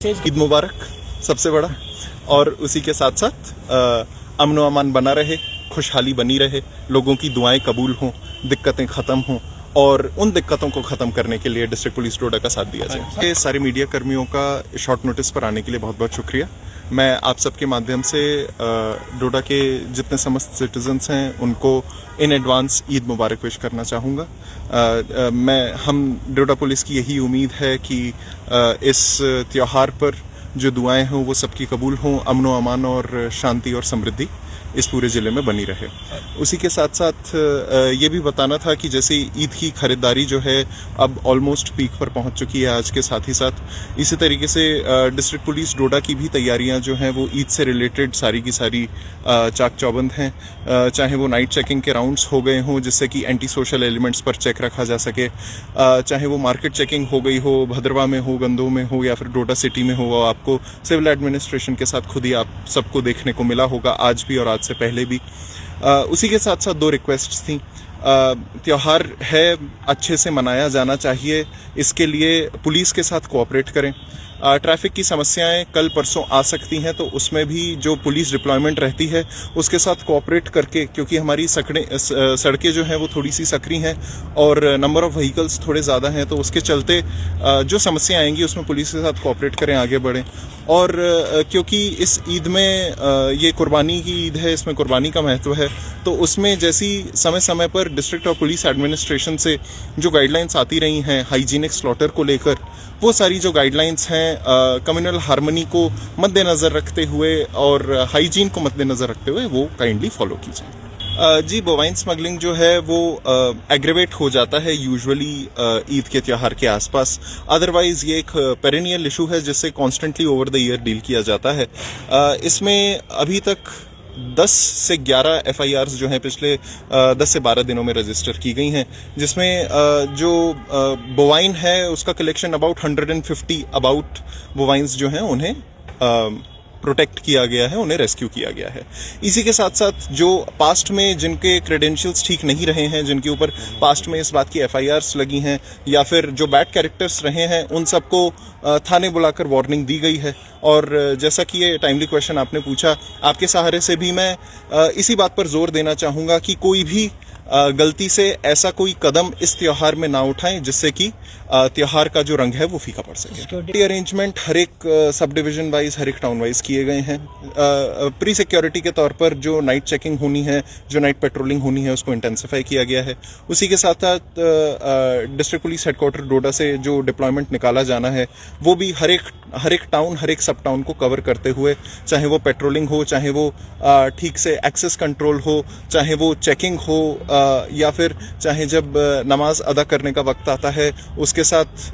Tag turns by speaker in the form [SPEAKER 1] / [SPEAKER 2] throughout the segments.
[SPEAKER 1] ईद मुबारक सबसे बड़ा, और उसी के साथ साथ अमन व अमान बना रहे, खुशहाली बनी रहे, लोगों की दुआएं कबूल हों, दिक्कतें ख़त्म हों और उन दिक्कतों को ख़त्म करने के लिए डिस्ट्रिक्ट पुलिस डोडा का साथ दिया जाए। ये सारे मीडिया कर्मियों का शॉर्ट नोटिस पर आने के लिए बहुत बहुत शुक्रिया। मैं आप सबके माध्यम से डोडा के जितने समस्त सिटीजन्स हैं उनको in advance Eid Mubarak wish करना चाहूँगा। हम डोडा पुलिस की यही उम्मीद है कि इस त्यौहार पर जो दुआएं हों वो सबकी कबूल हों, अमन व अमान और शांति और समृद्धि इस पूरे ज़िले में बनी रहे। उसी के साथ साथ ये भी बताना था कि जैसे ईद की खरीदारी जो है अब ऑलमोस्ट पीक पर पहुंच चुकी है आज के साथ ही साथ, इसी तरीके से डिस्ट्रिक्ट पुलिस डोडा की भी तैयारियां जो हैं वो ईद से रिलेटेड सारी की सारी चाक चौबंद हैं। चाहे वो नाइट चेकिंग के राउंड्स हो गए हों जिससे कि एंटी सोशल एलिमेंट्स पर चेक रखा जा सके, चाहे वो मार्केट चेकिंग हो गई हो, भद्रवा में हो, गंदों में हो या फिर डोडा सिटी में हो, आपको सिविल एडमिनिस्ट्रेशन के साथ खुद ही आप सबको देखने को मिला होगा आज भी और आज से पहले भी। उसी के साथ साथ 2 रिक्वेस्ट्स थी। त्यौहार है, अच्छे से मनाया जाना चाहिए, इसके लिए पुलिस के साथ कोऑपरेट करें। ट्रैफिक की समस्याएं कल परसों आ सकती हैं तो उसमें भी जो पुलिस डिप्लॉयमेंट रहती है उसके साथ कोऑपरेट करके, क्योंकि हमारी सड़कें जो हैं वो थोड़ी सी सकरी हैं और नंबर ऑफ व्हीकल्स थोड़े ज़्यादा हैं, तो उसके चलते जो समस्या आएंगी उसमें पुलिस के साथ कोऑपरेट करें, आगे बढ़ें। और क्योंकि इस ईद में ये कुर्बानी की ईद है, इसमें कुर्बानी का महत्व है, तो उसमें जैसी समय समय पर डिस्ट्रिक्ट और पुलिस एडमिनिस्ट्रेशन से जो गाइडलाइंस आती रही हैं हाइजीनिक स्लॉटर को लेकर, वो सारी जो गाइडलाइंस हैं कम्युनल हार्मनी को मद्देनज़र रखते हुए और हाइजीन को मद्देनज़र रखते हुए वो काइंडली फॉलो की जाए। जी, बोवाइन स्मगलिंग जो है वो एग्रेवेट हो जाता है यूजुअली ईद के त्यौहार के आसपास। अदरवाइज ये एक पेरेनियल इशू है जिससे constantly over the year deal किया जाता है। इसमें अभी तक 10 से 11 FIRs जो हैं पिछले 10 से 12 दिनों में रजिस्टर की गई हैं, जिसमें जो बोवाइन है उसका कलेक्शन अबाउट 150 अबाउट बोवाइंस जो हैं उन्हें प्रोटेक्ट किया गया है, उन्हें रेस्क्यू किया गया है। इसी के साथ साथ जो पास्ट में जिनके क्रेडेंशियल्स ठीक नहीं रहे हैं, जिनके ऊपर पास्ट में इस बात की FIRs लगी हैं या फिर जो बैड कैरेक्टर्स रहे हैं, उन सबको थाने बुलाकर वार्निंग दी गई है। और जैसा कि ये टाइमली क्वेश्चन आपने पूछा, आपके सहारे से भी मैं इसी बात पर जोर देना चाहूँगा कि कोई भी गलती से ऐसा कोई कदम इस त्यौहार में ना उठाएं जिससे कि त्यौहार का जो रंग है वो फीका पड़ सके। अरेंजमेंट हर एक सब डिवीजन वाइज, हर एक टाउन वाइज किए गए हैं। प्री सिक्योरिटी के तौर पर जो नाइट चेकिंग होनी है, जो नाइट पेट्रोलिंग होनी है, उसको इंटेंसिफाई किया गया है। उसी के साथ साथ डिस्ट्रिक्ट पुलिस हेडक्वार्टर डोडा से जो डिप्लॉयमेंट निकाला जाना है वो भी हर एक टाउन, हर एक सब टाउन को कवर करते हुए, चाहे वो पेट्रोलिंग हो, चाहे वो ठीक से एक्सेस कंट्रोल हो, चाहे वो चेकिंग हो, या फिर चाहे जब नमाज अदा करने का वक्त आता है उसके साथ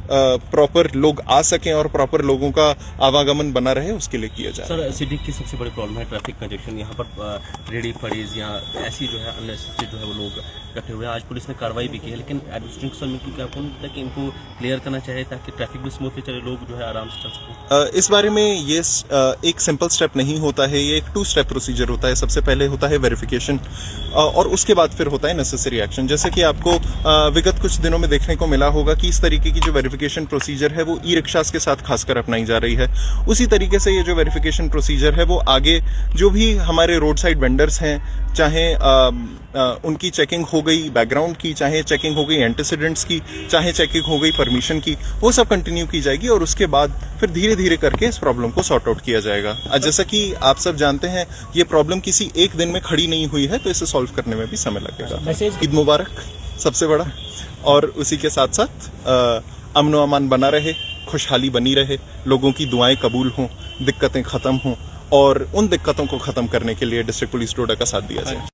[SPEAKER 1] प्रॉपर लोग आ सकें और प्रॉपर लोगों का आवागमन बना रहे, उसके लिए किया जाए।
[SPEAKER 2] सर, सिटी की सबसे बड़ी प्रॉब्लम है ट्रैफिक कंजेक्शन। यहाँ पर रेडी फड़ीज या ऐसी जो है अननेसेसरी जो है वो लोग इकट्ठे हुए हैं। आज पुलिस ने कार्रवाई भी की है, लेकिन एडमिनिस्ट्रेशन में क्या तक इनको क्लियर करना चाहिए ताकि ट्रैफिक भी स्मूथली चले, लोग जो है आराम से चल सकें।
[SPEAKER 1] इस बारे में ये एक सिंपल स्टेप नहीं होता है, ये एक 2 स्टेप प्रोसीजर होता है। सबसे पहले होता है वेरिफिकेशन और उसके बाद फिर होता है नेसेसरी एक्शन। जैसे कि आपको विगत कुछ दिनों में देखने को मिला होगा कि इस तरीके की जो वेरिफिकेशन प्रोसीजर है वो ई-रिक्शास के साथ खासकर अपनाई जा रही है। उसी तरीके से ये जो वेरिफिकेशन प्रोसीजर है वो आगे जो भी हमारे रोड साइड वेंडर्स हैं, चाहे उनकी चेकिंग हो गई बैकग्राउंड की, चाहे चेकिंग हो गई एंटीसीडेंट्स की, चाहे चेकिंग हो गई परमिशन की, वो सब कंटिन्यू की जाएगी और उसके बाद फिर धीरे धीरे करके इस प्रॉब्लम को सॉर्ट आउट किया जाएगा। जैसा कि आप सब जानते हैं ये प्रॉब्लम किसी एक दिन में खड़ी नहीं हुई है, तो इसे सॉल्व करने में भी समय लगेगा। ईद मुबारक सबसे बड़ा, और उसी के साथ साथ अमन व अमान बना रहे, खुशहाली बनी रहे, लोगों की दुआएं कबूल हों, दिक्कतें ख़त्म हों और उन दिक्कतों को ख़त्म करने के लिए डिस्ट्रिक्ट पुलिस डोडा का साथ दिया जाए।